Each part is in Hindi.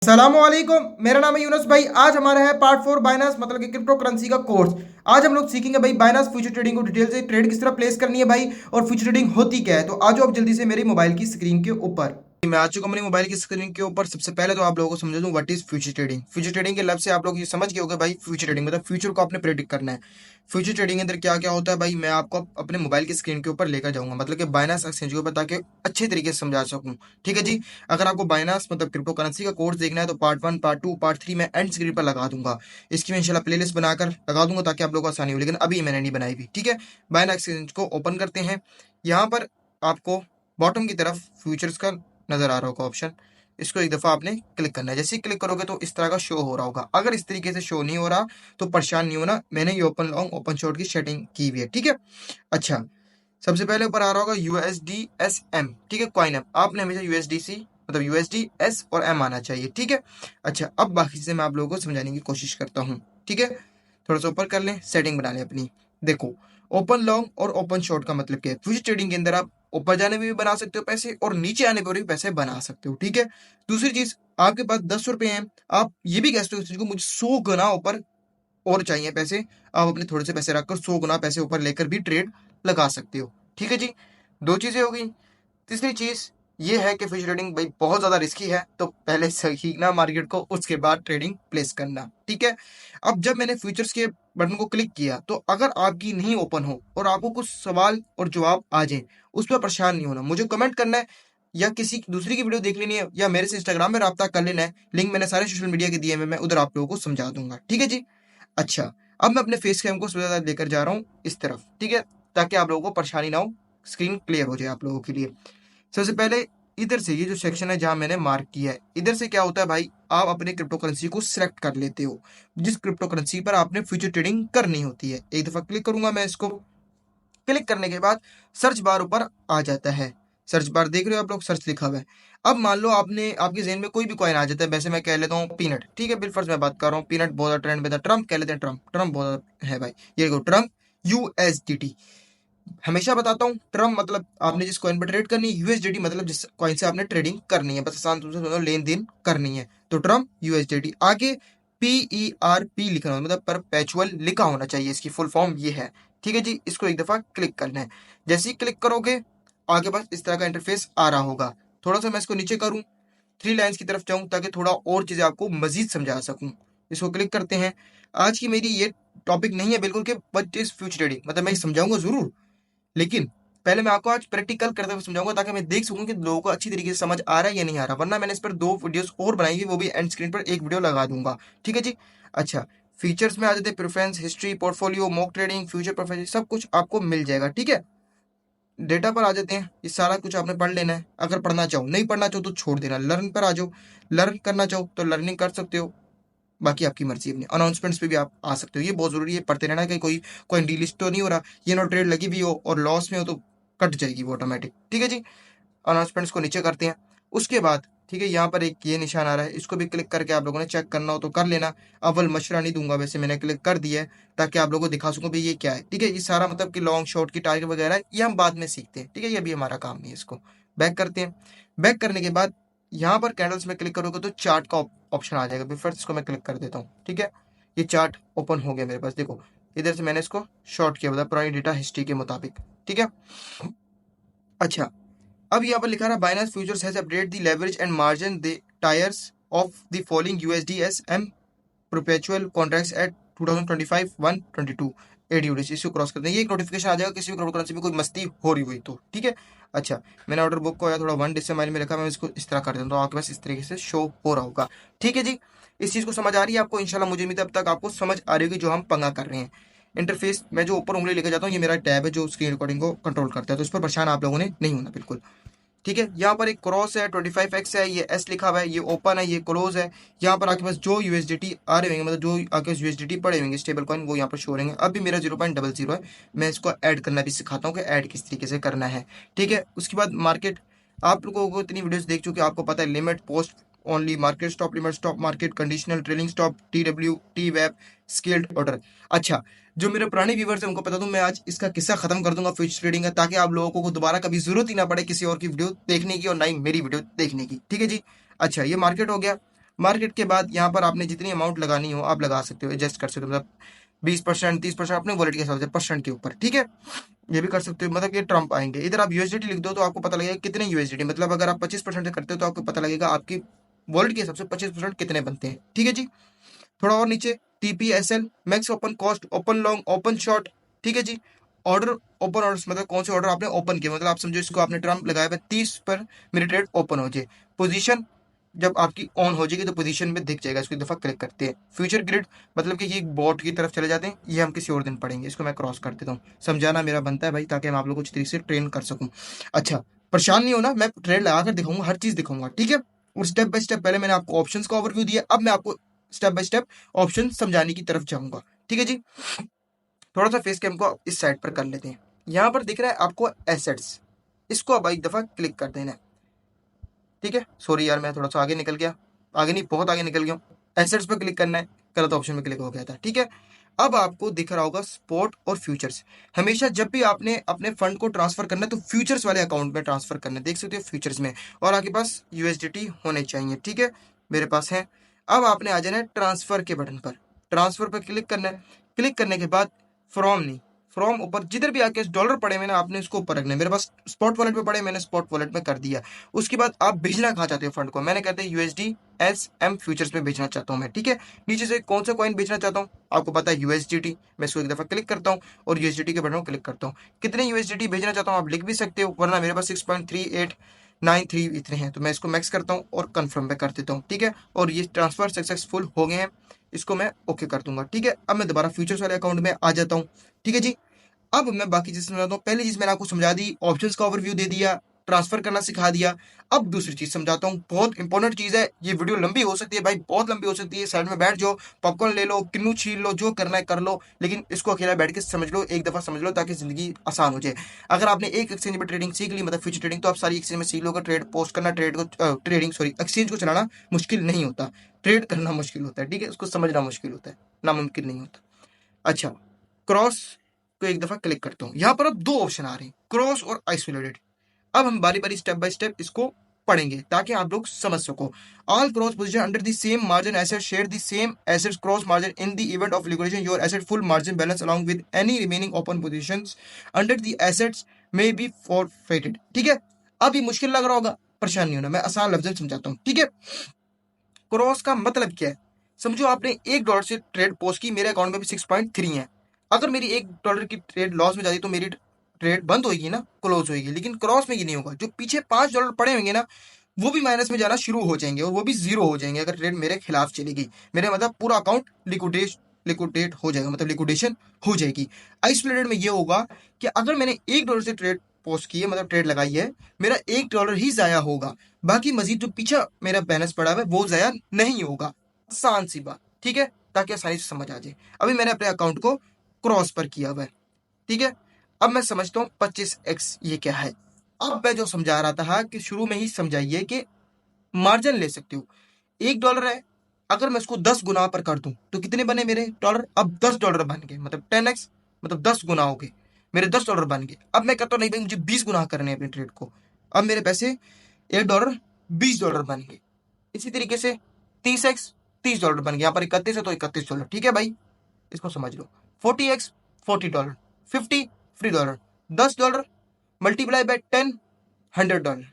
अस्सलामुअलैकुम, मेरा नाम है यूनुस भाई। आज हमारा है पार्ट 4 बाइनांस मतलब कि क्रिप्टो करेंसी का कोर्स। आज हम लोग सीखेंगे भाई बाइनांस फ्यूचर ट्रेडिंग को डिटेल से, ट्रेड किस तरह प्लेस करनी है भाई, और फ्यूचर ट्रेडिंग होती क्या है। तो आज आप जल्दी से मेरी मोबाइल की स्क्रीन के ऊपर। मैं आ चुका हूं अपनी मोबाइल की स्क्रीन के ऊपर। सबसे पहले तो आप लोगों को समझा दूं what is future trading. Future trading के लफ्ज से आप लोग ये समझ गए होंगे भाई, फ्यूचर ट्रेडिंग मतलब फ्यूचर को आपने प्रेडिक्ट करना है। फ्यूचर ट्रेडिंग के अंदर क्या क्या होता है भाई, मैं आपको अपने मोबाइल की स्क्रीन के ऊपर लेकर जाऊंगा, मतलब कि बाइनांस एक्सचेंज के ऊपर, ताकि अच्छे तरीके से समझा सकूं। ठीक है जी। अगर आपको बाइनांस मतलब क्रिप्टो करेंसी का कोर्स देखना है तो पार्ट 1 पार्ट 2 पार्ट 3 मैं एंड स्क्रीन पर लगा दूंगा। इसकी मैं इंशाल्लाह प्लेलिस्ट बनाकर लगा दूंगा ताकि आप लोगों को आसानी हो, लेकिन अभी मैंने नहीं बनाई हुई। ठीक है। बाइनांस एक्सचेंज को ओपन करते हैं। यहाँ पर आपको बॉटम की तरफ फ्यूचर्स का नजर आ रहा होगा ऑप्शन। इसको एक दफा आपने क्लिक करना है। जैसे ही क्लिक करोगे तो इस तरह का शो हो रहा होगा। अगर इस तरीके से शो नहीं हो रहा तो परेशान नहीं होना, मैंने ये ओपन लॉन्ग ओपन शॉर्ट की सेटिंग की हुई है। ठीक है। अच्छा, सबसे पहले ऊपर आ रहा होगा USDSM। ठीक है, कॉइन एम। आपने हमेशा USDC मतलब USDS और M आना चाहिए। ठीक है। अच्छा, अब बाकी चीजें मैं आप लोगों को समझाने की कोशिश करता हूँ। ठीक है। थोड़ा सा ऊपर कर लें, सेटिंग बना लें अपनी। देखो, ओपन लॉन्ग और ओपन शॉर्ट का मतलब क्या है। फ्यूचर ट्रेडिंग के अंदर आप ऊपर जाने में भी बना सकते हो पैसे, और नीचे आने पर भी पैसे बना सकते हो। ठीक है। दूसरी चीज, आपके पास 10 रुपए हैं, आप ये भी कह सकते हो इस चीज को, मुझे 100 गुना ऊपर और चाहिए पैसे। आप अपने थोड़े से पैसे रखकर 100 गुना पैसे ऊपर लेकर भी ट्रेड लगा सकते हो। ठीक है जी। दो चीजें हो गई। तीसरी चीज ये है कि फ्यूचर ट्रेडिंग भाई बहुत ज्यादा रिस्की है, तो पहले सीखना मार्केट को, उसके बाद ट्रेडिंग प्लेस करना। ठीक है। अब जब मैंने फ्यूचर्स के बटन को क्लिक किया तो अगर आपकी नहीं ओपन हो और आपको कुछ सवाल और जवाब आ जाए, उस पर परेशान नहीं होना। मुझे कमेंट करना है, या किसी दूसरी की वीडियो देख लेनी है, या मेरे से इंस्टाग्राम में रब्ता कर लेना है। लिंक मैंने सारे सोशल मीडिया के दिए हैं, मैं उधर आप लोगों को समझा दूंगा। ठीक है जी। अच्छा, अब मैं अपने फेस कैम को ज्यादा लेकर जा रहा हूँ इस तरफ। ठीक है, ताकि आप लोगों को परेशानी ना हो, स्क्रीन क्लियर हो जाए आप लोगों के लिए। सबसे पहले इधर से ये जो सेक्शन है जहां मैंने मार्क किया है, इधर से क्या होता है भाई, आप अपने क्रिप्टो करेंसी को सिलेक्ट कर लेते हो, जिस क्रिप्टो करेंसी पर आपने फ्यूचर ट्रेडिंग करनी होती है। एक दफा क्लिक करूंगा मैं इसको। क्लिक करने के बाद सर्च बार ऊपर आ जाता है। सर्च बार देख रहे हो आप लोग, सर्च लिखा हुआ है। अब मान लो आपने आपके जेहन में कोई भी कॉइन आ जाता है, वैसे मैं कह लेता हूँ पीनट। ठीक है, बिल फर्ज मैं बात कर रहा हूँ, पीनट बहुत ज्यादा ट्रेंड में था। ट्रम्प कह लेते हैं, ट्रम्प ट्रम्प बहुत ज्यादा है भाई। ये देखो ट्रम्प USDT। हमेशा बताता हूँ, ट्रम्प मतलब आपने जिस कॉइन पर ट्रेड करनी है, USDT मतलब जिस कॉइन से आपने ट्रेडिंग करनी है, बस आसान तुमसे सुनो, लेन देन करनी है। तो ट्रम्प USDT आगे PERP लिखना होगा, मतलब परपेचुअल लिखा होना चाहिए। इसकी फुल फॉर्म ये है। ठीक है जी। इसको एक दफा क्लिक करना है। जैसे ही क्लिक करोगे आगे बस इस तरह का इंटरफेस आ रहा होगा। थोड़ा सा मैं इसको नीचे करूँ, 3 लाइन्स की तरफ जाऊँ, ताकि थोड़ा और चीजें आपको मजीद समझा सकूँ। इसको क्लिक करते हैं। आज की मेरी ये टॉपिक नहीं है बिल्कुल कि व्हाट इज फ्यूचर ट्रेडिंग, मतलब मैं समझाऊंगा जरूर, लेकिन पहले मैं आपको आज प्रैक्टिकल करते हुए समझाऊंगा, ताकि मैं देख सकूं कि लोगों को अच्छी तरीके से समझ आ रहा है या नहीं आ रहा। वरना मैंने इस पर 2 वीडियोस और बनाई हुई, वो भी एंड स्क्रीन पर एक वीडियो लगा दूंगा। ठीक है जी। अच्छा, फीचर्स में आ जाते हैं, preference, history, portfolio, mock trading, future profession, सब कुछ आपको मिल जाएगा। ठीक है। डेटा पर आ जाते हैं। ये सारा कुछ आपने पढ़ लेना है। अगर पढ़ना चाहो, नहीं पढ़ना चाहो तो छोड़ देना। लर्न पर आ जाओ, लर्न करना चाहो तो लर्निंग कर सकते हो, बाकी आपकी मर्जी। अपनी अनाउंसमेंट्स पे भी आप आ सकते हो, ये बहुत जरूरी है पढ़ते रहना, कि कोई डीलिस्ट तो नहीं हो रहा, ये नो ट्रेड लगी भी हो और लॉस में हो तो कट जाएगी वो ऑटोमेटिक। ठीक है जी। अनाउंसमेंट्स को नीचे करते हैं। उसके बाद ठीक है, यहाँ पर एक ये निशान आ रहा है, इसको भी क्लिक करके आप लोगों ने चेक करना हो तो कर लेना। अव्वल मशवरा नहीं दूंगा, वैसे मैंने क्लिक कर दिया है ताकि आप लोगों को दिखा सकूं भाई ये क्या है। ठीक है, ये सारा मतलब कि लॉन्ग शॉर्ट की टारगेट वगैरह है, ये हम बाद में सीखते हैं। ठीक है, ये अभी हमारा काम नहीं है। इसको बैक करते हैं। बैक करने के बाद यहाँ पर कैंडल्स में क्लिक करोगे तो चार्ट का ऑप्शन आ जाएगा। फिर इसको मैं क्लिक कर देता हूँ। ठीक है, ये चार्ट ओपन हो गया मेरे पास। देखो, इधर से मैंने इसको शॉर्ट किया, मतलब पुरानी डेटा हिस्ट्री के मुताबिक। ठीक है। अच्छा, अब यहाँ पर लिखा रहा Binance futures has update the leverage and margin the tiers of the following USDSM perpetual contracts at 2025 122 ADUDs। इसको क्रॉस कर दें, ये एक नोटिफिकेशन आ जाएगा किसी भी क्रिप्टो करेंसी में कोई मस्ती हो रही हुई तो। ठीक है। अच्छा, मैंने ऑर्डर बुक को या थोड़ा 1 डेसिमल में रखा, मैं इसको इस तरह कर देता हूँ तो आपके पास इस तरीके से शो हो रहा होगा। ठीक है जी। इस चीज़ को समझ आ रही है आपको इंशाल्लाह, मुझे उम्मीद है अब तक आपको समझ आ रही होगी जो हम पंगा कर रहे हैं। इंटरफेस मैं जो ऊपर उंगली लेकर जाता हूँ, ये मेरा टैब है जो स्क्रीन रिकॉर्डिंग को कंट्रोल करता है, तो इस पर परेशान आप लोगों ने नहीं होना बिल्कुल। ठीक है, यहाँ पर एक क्रॉस है, 25x है, ये S लिखा हुआ है, ये ओपन है, ये क्लोज है। यहाँ पर आपके पास जो USDT आ रहे होंगे, मतलब जो आपके पास USDT पड़े होंगे स्टेबल कॉइन, वो यहाँ पर शो रहेंगे। अभी मेरा 0.00 है। मैं इसको ऐड करना भी सिखाता हूँ कि ऐड किस तरीके से करना है। ठीक है। उसके बाद मार्केट, आप लोगों को इतनी वीडियोस देख चुके आपको पता है, limit, post only, market stop, limit stop market, conditional, trailing stop, TW, T web, scaled order. अच्छा, जो मेरे पुराने व्यूवर्स हैं उनको पता दूं, मैं आज इसका किस्सा खत्म कर दूंगा फ्यूचर ट्रेडिंग का, ताकि आप लोगों को दोबारा कभी जरूरत ही ना पड़े किसी और की वीडियो देखने की और ना ही मेरी वीडियो देखने की। ठीक है जी। अच्छा, ये मार्केट हो गया। मार्केट के बाद यहाँ पर आपने जितनी अमाउंट लगानी हो आप लगा सकते हो, एडजस्ट कर सकते हो, मतलब 20%, 30% अपने वॉलेट के हिसाब से परसेंट के ऊपर, ठीक है। ये भी कर सकते हो, मतलब कि ट्रम्प आएंगे। इधर आप यूएसडीटी लिख दो तो आपको पता लगेगा कितने यूएसडीटी, मतलब अगर आप 25% से करते हो तो आपको पता लगेगा आपकी वॉलेट के हिसाब से 25% कितने बनते हैं, ठीक है जी। थोड़ा और नीचे TPSL, max open cost, open long, open short, ठीक है जी। ऑर्डर, ओपन ऑर्डर मतलब कौन से ऑर्डर आपने ओपन किए, मतलब आप समझो इसको आपने ट्रम्प लगाया हुआ 30 पर मेरी ट्रेड ओपन हो जाए। पोजीशन जब आपकी ऑन हो जाएगी तो पोजीशन में दिख जाएगा, इसको एक दफा क्लिक करते हैं। फ्यूचर ग्रिड मतलब कि ये बॉट की तरफ चले जाते हैं, ये हम किसी और दिन पढ़ेंगे, इसको मैं क्रॉस कर देता हूँ, समझाना मेरा बनता है भाई ताकि मैं आप लोगों को अच्छी तरीके से ट्रेन कर सकूँ। अच्छा, परेशान नहीं होना, मैं ट्रेड लगा कर दिखाऊंगा, हर चीज दिखाऊंगा, ठीक है। और स्टेप बाय स्टेप, पहले मैंने आपको ऑप्शंस का ओवरव्यू दिया, अब मैं आपको स्टेप बाय स्टेप ऑप्शन समझाने की तरफ जाऊंगा, ठीक है जी। थोड़ा सा फेस कैम को इस साइड पर कर लेते हैं। यहाँ पर दिख रहा है आपको एसेट्स, इसको अब एक दफा क्लिक कर देना है, ठीक है। सॉरी यार, मैं थोड़ा सा आगे निकल गया, आगे नहीं बहुत आगे निकल गया हूँ। एसेट्स पर क्लिक करना है, गलत ऑप्शन में क्लिक हो गया था, ठीक है। अब आपको दिख रहा होगा स्पॉट और फ्यूचर्स। हमेशा जब भी आपने अपने फंड को ट्रांसफर करना है तो फ्यूचर्स वाले अकाउंट में ट्रांसफर करना है, देख सकते हो फ्यूचर्स में, और आपके पास यूएसडीटी होने चाहिए, ठीक है। मेरे पास है। अब आपने आ जाना है ट्रांसफर के बटन पर, ट्रांसफर पर क्लिक करना है। क्लिक करने के बाद फ्रॉम नहीं, फ्रॉम ऊपर जिधर भी आपके डॉलर पड़े मैंने आपने उसको ऊपर रखना है। मेरे पास स्पॉट वॉलेट पे पड़े, मैंने स्पॉट वॉलेट में कर दिया। उसके बाद आप भेजना कहाँ चाहते हो फंड को, मैंने कहते हैं यूएसडी एस एम फ्यूचर्स में बेचना चाहता हूँ मैं, ठीक है। नीचे से कौन सा कॉइन बेचना चाहता हूँ आपको पता है, यूएसडीटी। मैं इसको एक दफा क्लिक करता हूँ और यूएसडीटी के बटन को क्लिक करता हूँ। कितने यूएसडीटी भेजना चाहता हूँ आप लिख भी सकते हो, वरना मेरे पास 6.3893 इतने हैं, तो मैं इसको मैक्स करता हूँ और कंफर्म पे कर देता हूँ, ठीक है। और ये ट्रांसफर सक्सेसफुल हो गए हैं, इसको मैं ओके कर दूंगा, ठीक है। अब मैं दोबारा फ्यूचर्स वाले अकाउंट में आ जाता हूँ, ठीक है जी। अब मैं बाकी चीज समझाता हूँ। पहली चीज मैंने आपको समझा दी, ऑप्शंस का ओवरव्यू दे दिया, ट्रांसफर करना सिखा दिया। अब दूसरी चीज समझाता हूँ, बहुत इंपॉर्टेंट चीज है। ये वीडियो लंबी हो सकती है भाई, बहुत लंबी हो सकती है। साइड में बैठ जाओ, पॉपकॉर्न ले लो, किन्नू छील लो, जो करना है कर लो, लेकिन इसको अकेला बैठ के समझ लो, एक दफा समझ लो ताकि जिंदगी आसान हो जाए। अगर आपने एक एक्सचेंज में ट्रेडिंग सीख ली, मतलब फ्यूचर ट्रेडिंग, तो आप सारी एक्सचेंज में सीख लोगे। ट्रेड पोस्ट करना, एक्सचेंज को चलाना मुश्किल नहीं होता, ट्रेड करना मुश्किल होता है, ठीक है। उसको समझना मुश्किल होता है, नामुमकिन नहीं होता। अच्छा, क्रॉस को एक दफा क्लिक करता हूँ। यहाँ पर अब दो ऑप्शन आ रहे हैं, क्रॉस और आइसोलेटेड। अब हम बारी बारी स्टेप बाय स्टेप इसको पढ़ेंगे ताकि आप लोग समझ सको। All cross position under the same margin asset share the same assets cross margin in the event of liquidation your asset full margin balance along with any remaining open positions under the assets may be forfeited, ठीक है। अब ये मुश्किल लग रहा होगा, परेशान नहीं होना, मैं आसान लफ्ज में समझाता हूँ, ठीक है। क्रॉस का मतलब क्या है, समझो आपने $1 से ट्रेड पोस्ट की, मेरे अकाउंट में भी 6.3 है। अगर मेरी $1 की ट्रेड लॉस में जाती तो मेरी ट्रेड बंद होगी ना, क्लोज होगी। लेकिन क्रॉस में ये नहीं होगा, जो पीछे $5 पड़े होंगे ना वो भी माइनस में जाना शुरू हो जाएंगे और वो भी जीरो हो जाएंगे अगर ट्रेड मेरे खिलाफ चलेगी। मेरे मतलब पूरा अकाउंट लिक्विडेट हो जाएगा, मतलब लिक्विडेशन हो जाएगी। आइसोलेटेड में ये होगा कि अगर मैंने $1 से ट्रेड पोस्ट की है, मतलब ट्रेड लगाई है, मेरा $1 ही जाया होगा, बाकी मजीद जो पीछे मेरा बैलेंस पड़ा हुआ है वो जाया नहीं होगा। आसान सी बात, ठीक है, ताकि आसानी से समझ आ जाए। अभी मैंने अपने अकाउंट को क्रॉस पर किया हुआ है, ठीक है। अब मैं समझता हूँ 25x ये क्या है। अब मैं जो समझा रहा था कि शुरू में ही समझाइए कि मार्जिन ले सकते हो। $1 है, अगर मैं इसको 10 गुना पर कर दूं तो कितने बने मेरे डॉलर, अब $10 बन गए, मतलब 10x, मतलब 10 गुना हो गए, मेरे $10 बन गए। अब मैं कहता हूँ नहीं भाई मुझे 20 गुना करने हैं अपने ट्रेड को, अब मेरे पैसे $1 $20 बन गए। इसी तरीके से 30x $30 बन गया, यहाँ पर 31 है तो $31, ठीक है भाई, इसको समझ लो। 40x $40, 50 $3, $10 multiply by 10 $100,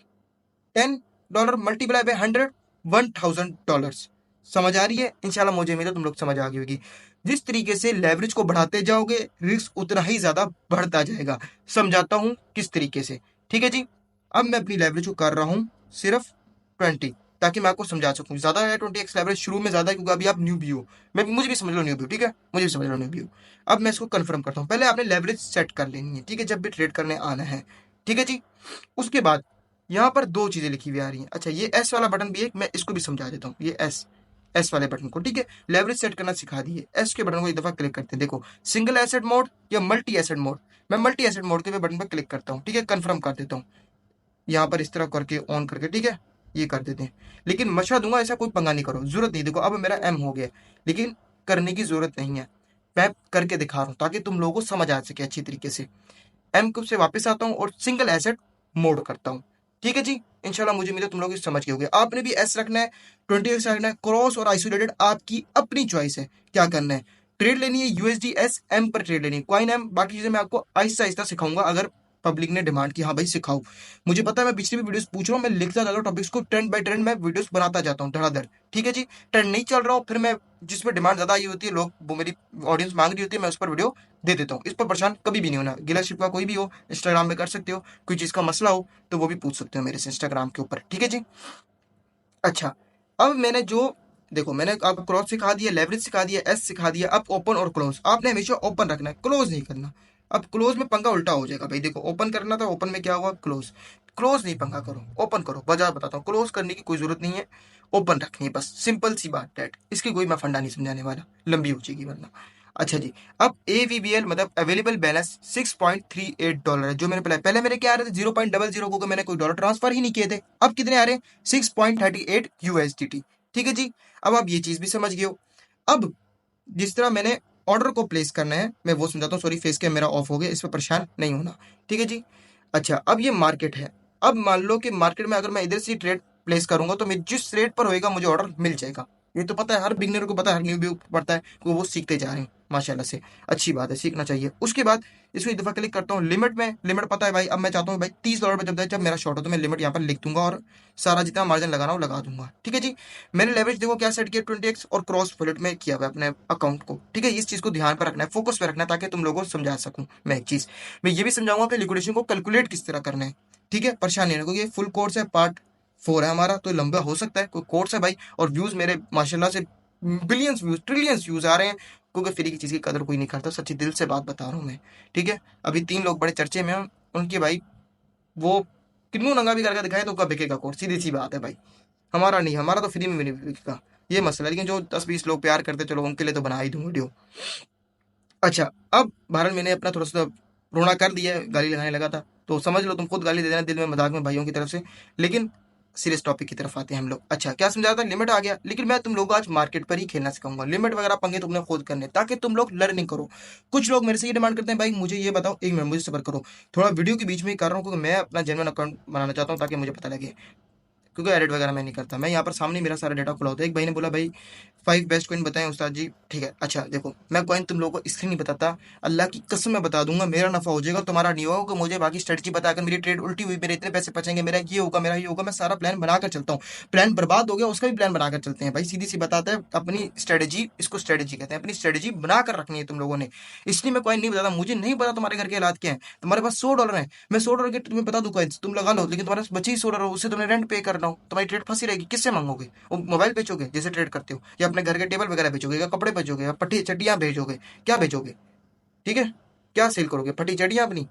$10 multiply by 100 $1000। समझ आ रही है, इंशाल्लाह मुझे उम्मीद है तुम लोग समझ आ गई होगी। जिस तरीके से लेवरेज को बढ़ाते जाओगे रिस्क उतना ही ज्यादा बढ़ता जाएगा। समझाता हूं किस तरीके से, ठीक है जी। अब मैं अपनी लेवरेज को कर रहा हूं सिर्फ 20, ताकि मैं आपको समझा सकूं। ज्यादा है 20x लेवरेज शुरू में ज्यादा है क्योंकि अभी आप न्यू भी हो, मैं मुझे भी समझ लो न्यू भी हो, ठीक है, मुझे भी समझ लो न्यू भी हो। अब मैं इसको कंफर्म करता हूँ। पहले आपने लेवरेज सेट कर लेनी है, ठीक है, जब भी ट्रेड करने आना है, ठीक है जी। उसके बाद यहाँ पर दो चीजें लिखी हुई आ रही हैं। अच्छा, ये एस वाला बटन भी है, मैं इसको भी समझा देता हूँ। ये एस वाले बटन को, ठीक है, लेवरेज सेट करना सिखा दिए। एस के बटन को एक दफा क्लिक करते हैं। देखो, सिंगल एसेट मोड या मल्टी एसेट मोड, मैं मल्टी एसेट मोड के बटन पर क्लिक करता हूँ, ठीक है, कंफर्म कर देता हूँ। यहाँ पर इस तरह करके ऑन करके, ठीक है, ये कर देते हैं। लेकिन मशा दूंगा, ऐसा कोई पंगा नहीं करो, जरूरत नहीं। देखो अब मेरा एम हो गया, लेकिन करने की जरूरत नहीं है, मैं करके दिखा रहा हूँ ताकि तुम लोगों को समझ आ सके अच्छी तरीके से। एम से वापस आता हूँ और सिंगल एसेट मोड करता हूँ। ठीक है जी। इंशाल्लाह मुझे उम्मीद है तुम लोग इसे समझ गए होगे। आपने भी एस रखना है, 20x रखना है, क्रॉस और आइसोलेटेड आपकी अपनी चॉइस है क्या करना है। ट्रेड लेनी है यूएसडी एस एम पर ट्रेड लेनी है, कॉइन एम, बाकी चीजें मैं आपको आहिस्ता आहिस्ता सिखाऊंगा अगर पब्लिक ने डिमांड की हाँ भाई सिखाओ। मुझे पता है मैं पिछली भी वीडियोस पूछ रहा हूँ, मैं लिखता जाता हूँ टॉपिक्स को, ट्रेंड बाय ट्रेंड मैं वीडियोस बनाता जाता हूँ धड़ाधड़। ठीक है जी। ट्रेंड नहीं चल रहा हो फिर मैं जिस पर डिमांड ज्यादा आई होती है, लोग वो मेरी ऑडियंस मांग रही होती है, मैं उस पर वीडियो दे देता हूँ। इस पर परेशान कभी भी नहीं होना। गिला का कोई भी हो इंस्टाग्राम में कर सकते हो, कोई चीज का मसला हो तो वो भी पूछ सकते हो मेरे से इंस्टाग्राम के ऊपर। ठीक है जी। अच्छा, अब मैंने जो देखो मैंने आपको क्रॉस सिखा दिया, लेवरेज सिखा दिया, एस सिखा दिया, अब ओपन और क्लोज आपने हमेशा ओपन रखना है, क्लोज नहीं करना। अब क्लोज में पंगा उल्टा हो जाएगा भाई। देखो ओपन करना था, ओपन में क्या हुआ क्लोज। क्लोज नहीं पंगा करो, ओपन करो। वजह बताता हूँ, क्लोज करने की कोई जरूरत नहीं है, ओपन रखनी है बस, सिंपल सी बात डेट। इसकी कोई मैं फंडा नहीं समझाने वाला, लंबी हो जाएगी वरना। अच्छा जी, अब AVBL मतलब अवेलेबल बैलेंस $6.38 है। जो मैंने पहले मेरे क्या आ रहे थे 0.00 को, मैंने कोई डॉलर ट्रांसफर ही नहीं किए थे। अब कितने आ रहे हैं 6.38 USDT। ठीक है जी। अब आप ये चीज भी समझ गए हो। अब जिस तरह मैंने ऑर्डर को प्लेस करना है मैं वो समझाता हूँ। सॉरी फेस कैम मेरा ऑफ हो गया, इस पर परेशान नहीं होना। ठीक है जी। अच्छा, अब ये मार्केट है। अब मान लो कि मार्केट में अगर मैं इधर से ट्रेड प्लेस करूंगा तो मैं जिस रेट पर होएगा मुझे ऑर्डर मिल जाएगा। ये तो पता है, हर बिगनर को पता है, हर न्यू भी पता है कि वो सीखते जा रहे हैं माशाल्लाह से। अच्छी बात है, सीखना चाहिए। उसके बाद इसको एक दफा क्लिक करता हूँ लिमिट में। लिमिट पता है भाई, अब मैं चाहता हूँ भाई $30 पे जब मेरा शॉर्ट हो तो मैं लिमिट यहाँ पर लिख दूंगा और सारा जितना मार्जिन लगाना हो लगा दूंगा। ठीक है जी। मैंने लेवरेज देखो क्या सेट किया 20x और क्रॉस वॉलेट में किया हुआ है अपने अकाउंट को। ठीक है, इस चीज को ध्यान पर रखना है, फोकस पे रखना है, ताकि तुम लोगों को समझा सकूं मैं एक चीज। मैं ये भी समझाऊंगा कि लिक्विडेशन को कैलकुलेट किस तरह करना है। ठीक है, परेशान नहीं, क्योंकि ये फुल कोर्स है, पार्ट 4 है हमारा, तो लंबा हो सकता है, कोई कोर्स है भाई। और व्यूज मेरे माशाल्लाह से बिलियंस व्यूज, ट्रिलियंस व्यूज आ रहे हैं, क्योंकि फ्री की चीज की कदर कोई नहीं करता, सच्ची दिल से बात बता रहा हूँ मैं। ठीक है, अभी 3 लोग बड़े चर्चे में हैं, उनके भाई वो किन्नू नंगा भी करके दिखाए तो कब बिकेगा कोर्स, सीधी सी बात है भाई। हमारा नहीं, हमारा तो फ्री में भी नहीं बिकेगा, ये मसला है। लेकिन जो 10-20 लोग प्यार करते चलो उनके लिए तो बना ही दूं वीडियो। अच्छा, अब भारत मैंने अपना थोड़ा सा रोना कर दिया है, गाली लगाने लगा था तो समझ लो, तुम खुद गाली दे देना दिल में मजाक में भाइयों की तरफ से। लेकिन सीरियस टॉपिक की तरफ आते हैं हम लोग। अच्छा, क्या समझा था, लिमिट आ गया, लेकिन मैं तुम लोगों को आज मार्केट पर ही खेलना सिखाऊंगा। लिमिट वगैरह पंगे तुमने खुद करने, ताकि तुम लोग लर्निंग करो। कुछ लोग मेरे से ये डिमांड करते हैं भाई मुझे ये बताओ, एक मिनट मुझे सबर करो, थोड़ा वीडियो के बीच में ही कर रहा हूँ क्योंकि मैं अपना जेन्युइन अकाउंट बनाना चाहता हूँ ताकि मुझे पता लगे, क्योंकि एडिट वगैरह मैं नहीं करता। मैं यहाँ पर सामने मेरा सारा डाटा खुला होता है। एक भाई ने बोला भाई 5 बेस्ट कॉइन बताएं उस्ताद जी। ठीक है, अच्छा देखो मैं कॉइन तुम लोगों को इसलिए नहीं बताता, अल्लाह की कसम मैं बता दूंगा, मेरा नफा हो जाएगा, तुम्हारा नहीं होगा। मुझे बाकी स्ट्रेटजी बताकर मेरी ट्रेड उल्टी हुई, मेरे इतने पैसे बचेंगे, मेरा ये होगा, मेरा ये होगा, मैं सारा प्लान बनाकर चलता हूँ। प्लान बर्बाद हो गया उसका भी प्लान बनाकर चलते हैं भाई, सीधी सी बताता है। अपनी स्ट्रेटजी, इसको स्ट्रेटजी कहते हैं, अपनी स्ट्रेटजी बनाकर रखनी है तुम लोगों ने। इसलिए मैं कॉइन नहीं बताता, मुझे नहीं पता तुम्हारे घर के हालात क्या है। तुम्हारे पास $100 है, मैं $100 के तुम्हें बता दूं कॉइन्स तुम लगा लो, लेकिन तुम्हारे पास बचे ही $100, उससे तुमने रेंट पे करना हो, तुम्हारी ट्रेड फंसी रहेगी। किससे मांगोगे? वो मोबाइल बेचोगे जैसे ट्रेड करते हो, या अपने घर के टेबल वगैरह बेचोगे, या कपड़े बेचोगे, या पट्टी चड्डियां बेचोगे, क्या बेचोगे? ठीक है, क्या सेल करोगे, फटी चड्डियां अपनी?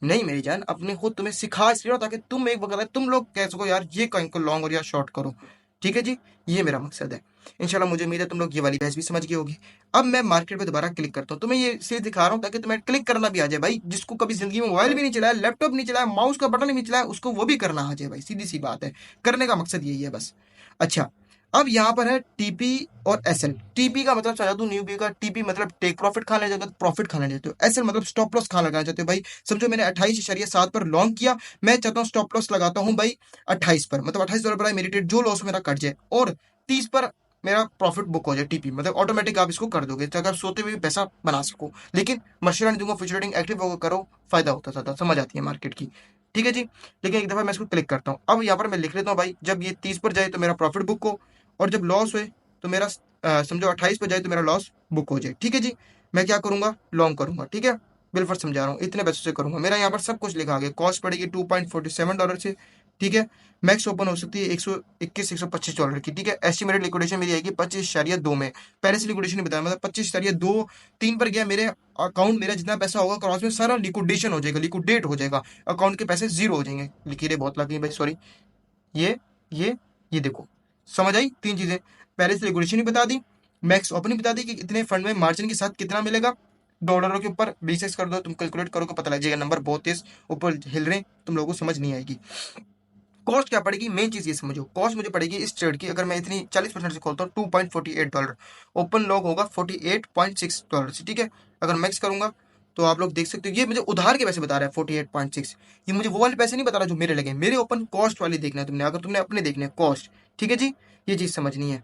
नहीं मेरी जान, अपने खुद तुम्हें सिखा इसलिए रहा हूं ताकि तुम एक वक्त तुम लोग कह सको यार ये कहीं को लॉन्ग और या शॉर्ट करो। ठीक है जी, ये मेरा मकसद है। इंशाल्लाह मुझे उम्मीद है तुम लोग ये वाली बहस भी समझ गए होगी। अब मैं मार्केट पे दोबारा क्लिक करता हूँ, तुम्हें ये इसलिए दिखा रहा हूँ ताकि तुम्हें क्लिक करना भी आ जाए भाई। जिसको कभी जिंदगी में मोबाइल भी नहीं चलाया, लैपटॉप नहीं चलाया, माउस का बटन नहीं चलाया, उसको वो भी करना आ जाए भाई, सीधी सी बात है। करने का मकसद यही है बस। अच्छा, अब यहाँ पर है टीपी और एसएल। टीपी का मतलब समझा दूं न्यूबी का, टीपी मतलब टेक प्रॉफिट खाने जाते हो, प्रॉफिट खाने जाते हो। एसएल मतलब स्टॉप लॉस खाना लगाना चाहते हो भाई। समझो मैंने 28.7 पर लॉन्ग किया, मैं चाहता हूँ स्टॉप लॉस लगाता हूँ भाई 28 पर, मतलब $28 पर मेरी ट्रेड जो लॉस मेरा कट जाए, और 30 पर मेरा प्रॉफिट बुक हो जाए। टीपी मतलब ऑटोमेटिक आप इसको कर दोगे ताकि आप सोते हुए भी पैसा बना सको। लेकिन मशवरा नहीं दूंगा, फ्यूचर ट्रेडिंग एक्टिव होकर करो, फायदा होता ज्यादा, समझ आती है मार्केट की। ठीक है जी। लेकिन एक दफा मैं इसको क्लिक करता हूँ, अब यहाँ पर मैं लिख लेता हूँ भाई जब ये 30 पर जाए तो मेरा प्रॉफिट बुक हो, और जब लॉस हुए तो मेरा समझो 28 पे जाए तो मेरा लॉस बुक हो जाए। ठीक है जी। मैं क्या करूंगा, लॉन्ग करूंगा। ठीक है, बिल्कुल समझा रहा हूँ, इतने पैसों से करूंगा। मेरा यहाँ पर सब कुछ लिखा गया, कॉस्ट पड़ेगी $2.47 से। ठीक है, मैक्स ओपन हो सकती है 121-125 की। ठीक है, एस्टिमेटेड लिक्विडेशन मेरी आएगी 25.2 में। पहले से लिक्विडेशन नहीं बताया, मतलब 25.2-3 पर गया मेरे अकाउंट, मेरा जितना पैसा होगा क्रॉस में सारा लिक्विडेशन हो जाएगा, लिक्विडेट हो जाएगा, अकाउंट के पैसे जीरो हो जाएंगे। लिखिए बहुत लगी भाई, सॉरी। ये ये ये देखो, समझ आई 3 चीजें। पहले से रेगुलेशन ही बता दी, मैक्स ओपन ही बता दी कि इतने फंड में मार्जिन के साथ कितना मिलेगा। डॉलरों के ऊपर 20x कर दो, तुम कैलकुलेट करोगे पता लग जाएगा, नंबर बहुत तेज ऊपर हिल रहे हैं, तुम लोगों को समझ नहीं आएगी। कॉस्ट क्या पड़ेगी, मेन चीज ये समझो, कॉस्ट मुझे पड़ेगी इस ट्रेड की, अगर मैं इतनी 40% से खोलता हूँ $2.48, ओपन लॉग होगा $48.6 से। ठीक है, अगर मैक्स करूंगा तो आप लोग देख सकते हो, ये मुझे उधार के पैसे बता रहा है 48.6। ये मुझे वो वाले पैसे नहीं बता रहा जो मेरे लगे, मेरे ओपन कॉस्ट वाले देखना है तुमने, अगर तुमने अपने देखने कॉस्ट, ठीक है जी, ये चीज समझनी है।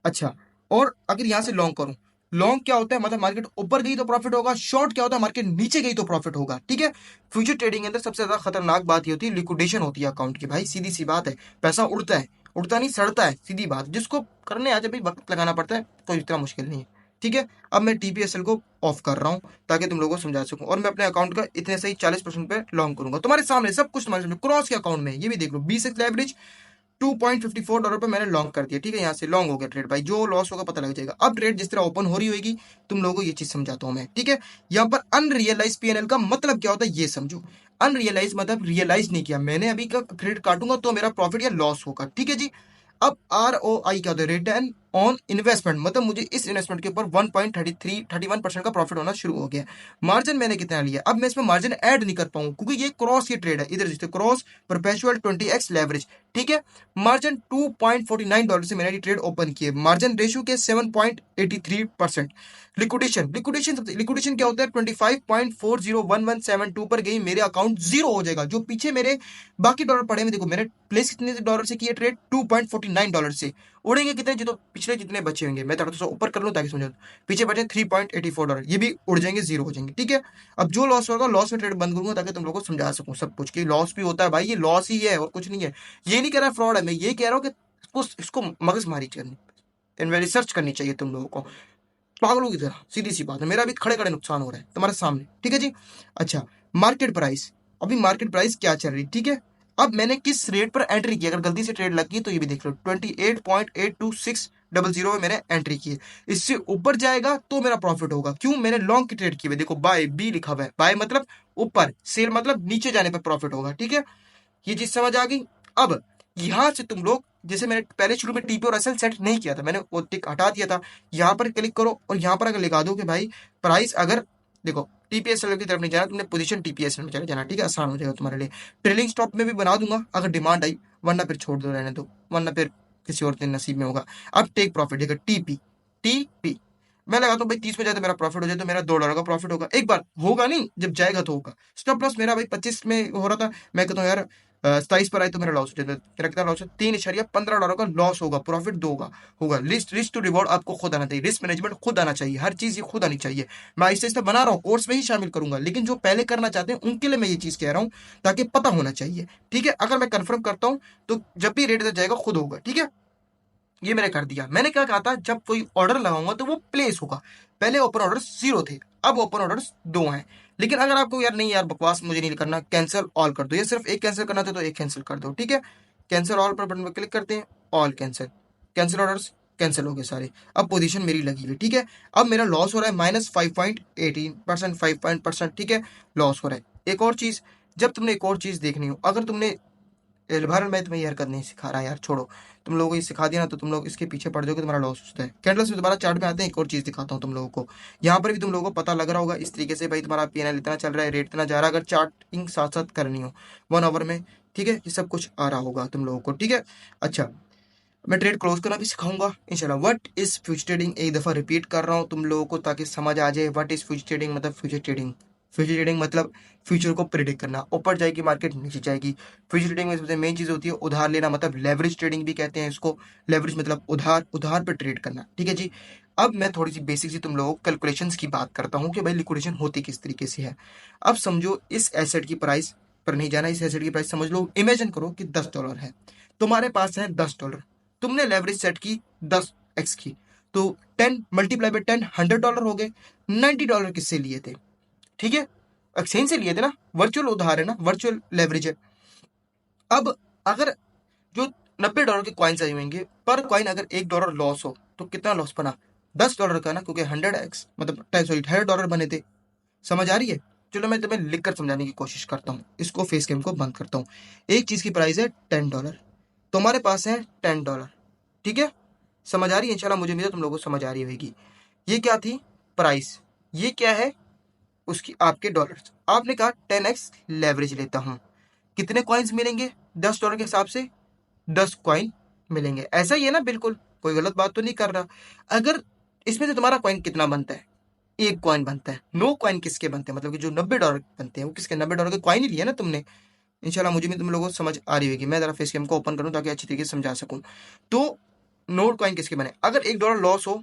अच्छा, और अगर यहाँ से लॉन्ग करूं, लॉन्ग क्या होता है, मतलब मार्केट ऊपर गई तो प्रॉफिट होगा, शॉर्ट क्या होता है, मार्केट नीचे गई तो प्रॉफिट होगा, ठीक है। फ्यूचर ट्रेडिंग के अंदर सबसे ज्यादा खतरनाक बात ये होती है, लिक्विडेशन होती है अकाउंट की, भाई सीधी सी बात है, पैसा उड़ता है, उड़ता नहीं सड़ता है, सीधी बात, जिसको करने आ जाए भाई वक्त लगाना पड़ता है, कोई इतना मुश्किल नहीं है, ठीक है। अब मैं टीपीएसएल को ऑफ कर रहा हूँ ताकि तुम लोगों को समझा सकूं, और मैं अपने अकाउंट का इतने सही 40% पे लॉन्ग करूंगा, तुम्हारे सामने सब कुछ तुम्हारे सामने, क्रॉस के अकाउंट में, ये भी देख लो, 20x लेवरेज, $2.54 पे मैंने लॉन्ग कर दिया, ठीक है। यहाँ से लॉन्ग हो गया ट्रेड भाई, जो लॉस होगा पता लग जाएगा। अब ट्रेड जिस तरह ओपन हो रही होगी, तुम लोगों को ये चीज समझाता हूँ मैं, ठीक है। यहाँ पर अनरियलाइज पीएनएल का मतलब क्या होता है ये समझो। अनरियलाइज मतलब रियलाइज नहीं किया मैंने, अभी का क्रेडिट काटूंगा तो मेरा प्रॉफिट या लॉस होगा, ठीक है जी। अब ROI क्या होता है, रिटर्न ऑन इन्वेस्टमेंट, मतलब मुझे इस इन्वेस्टमेंट के ऊपर 1.31% का प्रॉफिट होना शुरू हो गया। मार्जिन मैंने कितना लिया, अब मैं इसमें मार्जिन ऐड नहीं कर पाऊंगा क्योंकि ये क्रॉस की ट्रेड है, इधर जिससे क्रॉस परपेचुअल 20x लेवरेज, ठीक है। मार्जिन $2.49 से मैंने ट्रेड ओपन किए, मार्जिन रेशियो के 7.83%। लिक्विडेशन, लिक्विडेशन क्या होता है, 25.401172 पर गई, मेरे अकाउंट जीरो हो जाएगा, जो पीछे मेरे बाकी डॉलर पड़े हैं, देखो मैंने प्लेस कितने डॉलर से किए ट्रेड, $2.49 से, उड़ेंगे कितने, जो तो पिछले जितने बचे होंगे, मैं थोड़ा सा ऊपर कर लूँ ताकि समझो, पीछे बचे $3.84, ये भी उड़ जाएंगे, जीरो हो जाएंगे, ठीक है। अब जो लॉस होगा, लॉस में ट्रेड बंद करूंगा ताकि तुम लोगों को समझा सकूं सब कुछ, कि लॉस भी होता है भाई, ये लॉस ही है और कुछ नहीं है। ये नहीं कह रहा फ्रॉड है, मैं ये कह रहा हूँ कि इसको मगजमारी करनी, रिसर्च करनी चाहिए तुम लोगों को, पागलों की तरह, सीधी सी बात है। मेरा भी खड़े खड़े नुकसान हो रहा है तुम्हारे सामने, ठीक है जी। अच्छा, मार्केट प्राइस, अभी मार्केट प्राइस क्या चल रही, ठीक है। अब मैंने किस रेट पर एंट्री की, अगर गलती से ट्रेड लग गई तो ये भी देख लो, 28.82600 में मैंने एंट्री की है, इससे ऊपर जाएगा तो मेरा प्रॉफिट होगा, क्यों, मैंने लॉन्ग की ट्रेड की है, देखो बाय बी लिखा हुआ है, बाय मतलब ऊपर, सेल मतलब नीचे जाने पर प्रॉफिट होगा, ठीक है। ये चीज समझ आ गई। अब यहां से तुम लोग, जैसे मैंने पहले शुरू में टीपी और एसएल सेट नहीं किया था, मैंने वो टिक हटा दिया था, यहाँ पर क्लिक करो और यहाँ पर अगर लिखा दो कि भाई प्राइस, अगर देखो टीपीएसएल की तरफ नहीं जाना तुमने, पोजीशन टीपीएसएल में चले जाना, ठीक है, आसान हो जाएगा तुम्हारे लिए। ट्रेलिंग स्टॉप में भी बना दूंगा अगर डिमांड आई, वरना फिर छोड़ दो, रहने दो, वरना फिर किसी और दिन नसीब में होगा। अब टेक प्रॉफिट, देखो टीपी, टीपी मैं लगाता हूँ भाई 30 में जाए तो मेरा प्रॉफिट हो जाए, तो मेरा $2 का प्रॉफिट होगा, एक बार होगा नहीं, जब जाएगा तो होगा। स्टॉप लॉस मेरा भाई 25 में हो रहा था, मैं कहता हूँ यार 27 पर आए तो मेरा लॉस हो जाता है, मेरा कितना लॉस है, $3.15 का लॉस होगा, प्रॉफिट दोगा होगा। रिस्क टू रिवॉर्ड आपको खुद आना चाहिए, रिस्क मैनेजमेंट खुद आना चाहिए, हर चीज ये खुद आनी चाहिए। मैं ऐसे ऐसे बना रहा हूँ, कोर्स में ही शामिल करूंगा, लेकिन जो पहले करना चाहते हैं उनके लिए मैं ये चीज कह रहा हूँ, ताकि पता होना चाहिए, ठीक है। अगर मैं कंफर्म करता हूँ तो जब भी रेट जाएगा खुद होगा, ठीक है। ये मैंने कर दिया। मैंने क्या कहा था, जब कोई ऑर्डर लगाऊंगा तो वो प्लेस होगा, पहले ओपन ऑर्डर 0 थे, अब ओपन ऑर्डर 2 हैं। लेकिन अगर आपको यार नहीं यार बकवास मुझे नहीं करना, कैंसिल ऑल कर दो, ये सिर्फ एक कैंसिल करना था तो एक कैंसिल कर दो, ठीक है। कैंसिल ऑल पर बटन पर क्लिक करते हैं, all cancel, cancel orders cancel हो गए सारे। अब पोजीशन मेरी लगी हुई, ठीक है। अब मेरा लॉस हो रहा है -5.18%, 5%, ठीक है, लॉस हो रहा है। एक और चीज, जब तुमने एक और चीज देखनी हो, अगर तुमने भारत में तुम्हें ये हरकत नहीं सिखा रहा यार, छोड़ो, तुम लोगों को ये सिखा दिया ना तो तुम लोग इसके पीछे पड़ जाओगे, तुम्हारा लॉस होता है। कैंडल्स में दोबारा चार्ट में आते हैं, एक और चीज दिखाता हूँ तुम लोगों को, यहाँ पर भी तुम लोगों को पता लग रहा होगा इस तरीके से, भाई तुम्हारा पीएनएल इतना चल रहा है, रेट इतना जा रहा है, अगर चार्टिंग साथ साथ करनी हो 1 आवर में, ठीक है, ये सब कुछ आ रहा होगा तुम लोगों को, ठीक है। अच्छा, मैं ट्रेड क्लोज करना भी सिखाऊंगा इंशाल्लाह। व्हाट इज फ्यूचर ट्रेडिंग, एक दफा रिपीट कर रहा हूँ तुम लोगों को ताकि समझ आ जाए। व्हाट इज फ्यूचर ट्रेडिंग, मतलब फ्यूचर ट्रेडिंग, फ्यूचर ट्रेडिंग मतलब फ्यूचर को प्रिडिक्ट करना, ऊपर जाएगी मार्केट नीचे जाएगी। फ्यूचर ट्रेडिंग में सबसे मेन चीज होती है उधार लेना, मतलब लेवरेज ट्रेडिंग भी कहते हैं इसको। लेवरेज मतलब उधार, उधार पर ट्रेड करना, ठीक है जी। अब मैं थोड़ी सी बेसिक सी तुम लोगों को कैलकुलेशंस की बात करता हूँ कि भाई लिक्विडेशन होती किस तरीके से है। अब समझो इस एसेट की प्राइस पर नहीं जाना, इस एसेट की प्राइस समझ लो, इमेजिन करो कि $10 है, तुम्हारे पास है $10, तुमने लेवरेज सेट की 10x की, तो 10 मल्टीप्लाई बाय 10 $100 हो गए। $90 किससे लिए थे, ठीक है, एक्सचेंज से लिए थे ना, वर्चुअल उधार है ना, वर्चुअल लेवरेज है। अब अगर जो $90 के कॉइन्स आए होंगे, पर कॉइन अगर $1 लॉस हो तो कितना लॉस बना, $10 का ना, क्योंकि 100x मतलब सॉरी $100 बने थे। समझ आ रही है, चलो मैं तुम्हें लिख कर समझाने की कोशिश करता हूँ, इसको फेस कैम को बंद करता हूँ। एक चीज की प्राइस है $10, तुम्हारे पास है $10, ठीक है, समझ आ रही है इंशाल्लाह, मुझे उम्मीद है तुम लोगों को समझ आ रही होगी। ये क्या थी प्राइस, ये क्या है उसकी, आपके डॉलर्स, आपने कहा 10x लेवरेज लेता हूं, कितने कॉइन्स मिलेंगे, $10 के हिसाब से 10 कॉइन मिलेंगे, ऐसा ही है ना, बिल्कुल कोई गलत बात तो नहीं कर रहा। अगर इसमें से तुम्हारा कॉइन कितना बनता है, एक कॉइन बनता है। 9 कॉइन किसके बनते हैं, मतलब कि जो $90 बनते हैं वो किसके, $90 के कॉइन ही लिए ना तुमने। इंशाल्लाह मुझे भी तुम लोगों को समझ आ रही होगी। मैं जरा फेस कैम को ओपन करूं ताकि अच्छी तरीके से समझा सकूं। तो 9 कॉइन किसके बने, अगर $1 लॉस हो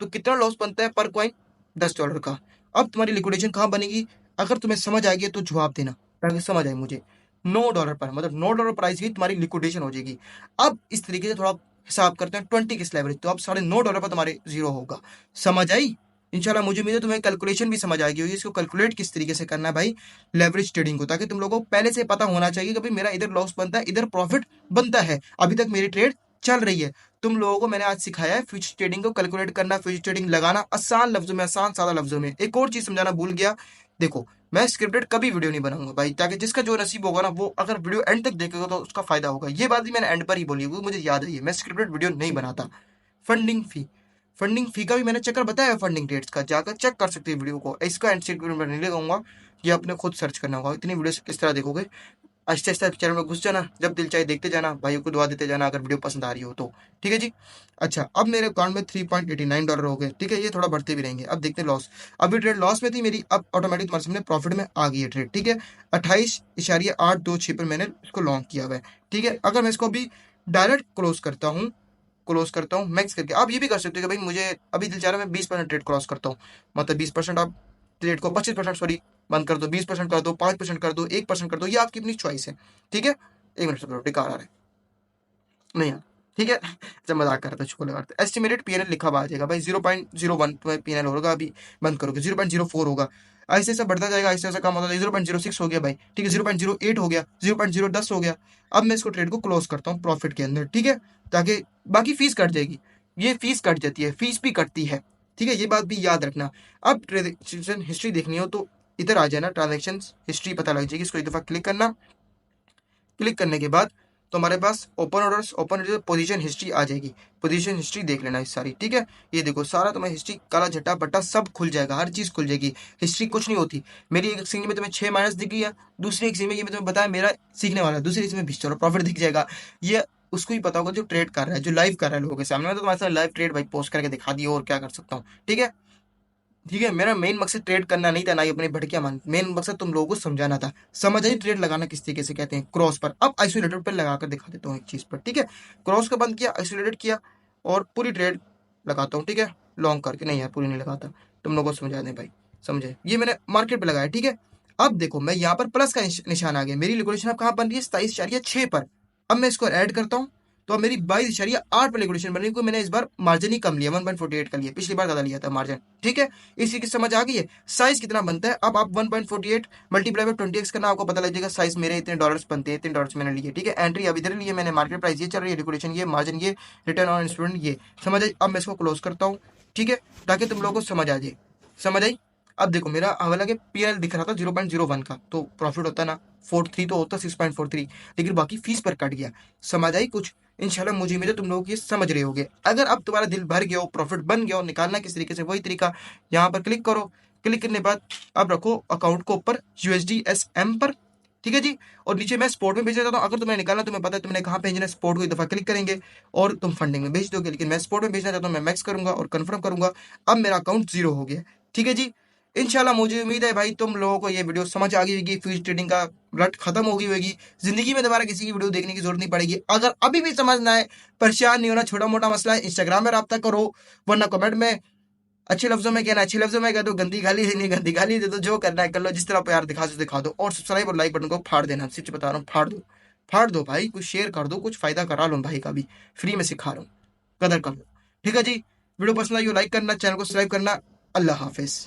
तो कितना लॉस बनता है पर कॉइन, $10 का। अब तुम्हारी लिक्विडेशन कहाँ बनेगी, अगर तुम्हें समझ आ गई तो जवाब देना ताकि समझ आए मुझे। $9 पर, मतलब $9 प्राइस की तुम्हारी लिक्विडेशन हो जाएगी। अब इस तरीके से थोड़ा हिसाब करते हैं 20 किस लेवरेज, तो अब $9.5 पर तुम्हारे जीरो होगा। समझ आई। इंशाल्लाह मुझे उम्मीद है तुम्हें कैलकुलेशन भी समझ आ गई होगी, इसको कैलकुलेट किस तरीके से करना है भाई लेवरेज ट्रेडिंग को, ताकि तुम लोगों को पहले से पता होना चाहिए कि भाई मेरा इधर लॉस बनता है इधर प्रॉफिट बनता है। अभी तक मेरी ट्रेड चल रही है। तुम लोगों को मैंने आज सिखाया है फ्यूचर ट्रेडिंग को कैलकुलेट करना, फ्यूचर ट्रेडिंग लगाना आसान लफ्जों में, आसान सादा लफ्जों में। एक और चीज समझाना भूल गया, देखो मैं स्क्रिप्टेड कभी वीडियो नहीं बनाऊंगा भाई, ताकि जिसका जो नसीब होगा ना वो अगर वीडियो एंड तक देखेगा तो उसका फायदा होगा। ये बात भी मैंने एंड पर ही बोली हुई, मुझे याद है, मैं स्क्रिप्टेड वीडियो नहीं बनाता। फंडिंग फी, फंडिंग फी का भी मैंने चक्कर बताया है, फंडिंग रेट्स का जाकर चेक कर सकते हैं वीडियो को। इसका एंड स्टेट में नहीं लगाऊंगा, ये अपने खुद सर्च करना होगा। इतनी वीडियो किस तरह देखोगे, आहिस्ते आहिस्ते चैनल में घुस जाना, जब दिल चाहे देखते जाना, भाइयों को दुआ देते जाना अगर वीडियो पसंद आ रही हो तो। ठीक है जी। अच्छा, अब मेरे अकाउंट में $3.89 हो गए। ठीक है, ये थोड़ा बढ़ते भी रहेंगे। अब देखते हैं लॉस, अभी ट्रेड लॉस में थी मेरी, अब ऑटोमेटिक तुम्हारे सामने प्रॉफिट में आ गई है ट्रेड। ठीक है, 28.826 पर मैंने इसको लॉन्ग किया हुआ है। ठीक है, अगर मैं इसको अभी डायरेक्ट क्लोज करता हूँ मैक्स करके, आप ये भी कर सकते हो कि भाई मुझे अभी दिल चाह रहा है मैं 20% ट्रेड क्रॉस करता हूँ, मतलब 20% आप ट्रेड को 25% सॉरी बंद कर दो, 20% कर दो, 5% कर दो, 1% कर दो, ये आपकी अपनी चॉइस है। ठीक है, 1 मिनट से टिका आ रहा है नहीं यार। ठीक है, जब मजाक कर रहा था छुपो लगा, एस्टिमेटेड पीएनएल लिखा हुआ आ जाएगा भाई, 0.01 तुम्हें पीएनएल होगा, अभी बंद करोगे 0.04 होगा, ऐसे ऐसा बढ़ता जाएगा, ऐसे ऐसा कम होता है। 0.06 हो गया भाई, ठीक है, 0.08 हो गया, 0.010 हो गया। अब मैं इसको ट्रेड को क्लोज करता हूँ प्रॉफिट के अंदर। ठीक है, ताकि बाकी फीस कट जाएगी, ये फीस कट जाती है, फीस भी कटती है। ठीक है, ये बात भी याद रखना। अब ट्रांजेक्शन हिस्ट्री देखनी हो तो इधर आ जाना, ट्रांजेक्शन हिस्ट्री पता लग जाएगी, इसको एक दफा क्लिक करना। क्लिक करने के बाद तो हमारे पास open orders, open position history आ जाएगी। पोजीशन हिस्ट्री देख लेना इस सारी। ठीक है, ये देखो सारा तुम्हें हिस्ट्री काला झट्टा पट्टा सब खुल जाएगा, हर चीज खुल जाएगी। हिस्ट्री कुछ नहीं होती। मेरी एक एक्सचेंज में तुम्हें 6 माइनस दिख गई है, दूसरी एक्सचेंज में ये मैं तुम्हें बताया मेरा सीखने वाला, दूसरी एक्सचेंज में 20 प्रॉफिट दिख जाएगा। ये उसको ही पता होगा जो ट्रेड कर रहा है, जो लाइव कर रहा है लोगों के सामने। मैं तो तुम्हारे साथ लाइव ट्रेड भाई पोस्ट करके दिखा दिया, और क्या कर सकता हूँ। ठीक है, ठीक है, मेरा मेन मकसद ट्रेड करना नहीं था, ना ही अपने भटकिया मान, मेन मकसद तुम लोगों को समझाना था। समझ आई ट्रेड लगाना किस तरीके से कहते हैं, क्रॉस पर। अब आइसोलेटेड पर लगाकर दिखा देता हूँ एक चीज पर। ठीक है, क्रॉस को बंद किया, आइसोलेटेड किया और पूरी ट्रेड लगाता हूँ। ठीक है, लॉन्ग करके, नहीं यार पूरी नहीं लगाता, तुम लोगों को समझा दें भाई, समझे। ये मैंने मार्केट पे लगाया। ठीक है, अब देखो मैं यहाँ पर प्लस का निशान आ गया, मेरी लिक्विडेशन अब कहाँ बन रही है, 27.6 पर। अब मैं इसको ऐड करता हूँ तो अब मेरी 22.8 पर लिक्विडेशन बन रही है। मैंने इस बार मार्जिन ही कम लिया, 1.48 का लिया, पिछली बार ज्यादा लिया था मार्जिन। ठीक है, इसी की समझ आ गई है, साइज कितना बनता है। अब आप 1.48 मल्टीप्लाई बाय 20x करना, आपको पता लग जाएगा साइज मेरे इतने डॉलर्स बनते हैं, इतने डॉलर्स मैंने लिए। ठीक है, एंट्री अब इधर लिए मैंने, मार्केट प्राइस ये चल रही है, लिक्विडेशन ये, मार्जिन ये, रिटर्न ऑन इन्वेस्टमेंट ये, समझ आई। अब मैं इसको क्लोज करता हूँ। ठीक है, ताकि तुम लोगों को समझ आ जाए, समझ आई। अब देखो मेरा हालांकि पीएल दिख रहा था 0.01 का, तो प्रॉफिट होता ना 43 तो होता 6.43, लेकिन बाकी फीस पर कट गया। समझ आई कुछ। इंशाल्लाह मुझे उम्मीद है तुम लोग ये समझ रहे होगे। अगर अब तुम्हारा दिल भर गया हो, प्रॉफिट बन गया हो, निकालना किस तरीके से, वही तरीका यहाँ पर क्लिक करो। क्लिक करने के बाद अब रखो अकाउंट को ऊपर USDSM पर। ठीक है जी, और नीचे मैं स्पोर्ट में भेजना चाहता हूँ। अगर तुम्हें निकालना, तुम्हें पता है तुमने कहाँ भेजना है, स्पोर्ट को एक दफा क्लिक करेंगे और तुम फंडिंग में भेज दोगे, लेकिन मैं स्पोर्ट में भेजना चाहता हूँ, मैं मैक्स करूंगा और कंफर्म करूंगा। अब मेरा अकाउंट 0 हो गया। ठीक है जी, इंशाल्लाह मुझे उम्मीद है भाई तुम लोगों को ये वीडियो समझ आ गई होगी, फ्यूचर ट्रेडिंग का रट खत्म हो गई होगी, जिंदगी में दोबारा किसी की वीडियो देखने की जरूरत नहीं पड़ेगी। अगर अभी भी समझ ना आए, परेशान नहीं होना, छोटा मोटा मसला है, इंस्टाग्राम में रब्ता करो, वरना कमेंट में अच्छे लफ्जों में कहना, अच्छे लफ्जों में कह दो, गंदी गाली देनी गंदी गाली दे दो, जो करना है कर लो, जिस तरह प्यार दिखा दो दिखा दो, और सब्सक्राइब और लाइक बटन को फाड़ देना, सच बता रहा हूँ, फाड़ दो, फाड़ दो भाई, कुछ शेयर कर दो, कुछ फायदा करा लो भाई का भी, फ्री में सिखा रहा हूँ, कदर कर लो। ठीक है जी, वीडियो पसंद आई हो लाइक करना, चैनल को सब्सक्राइब करना। अल्लाह हाफिज।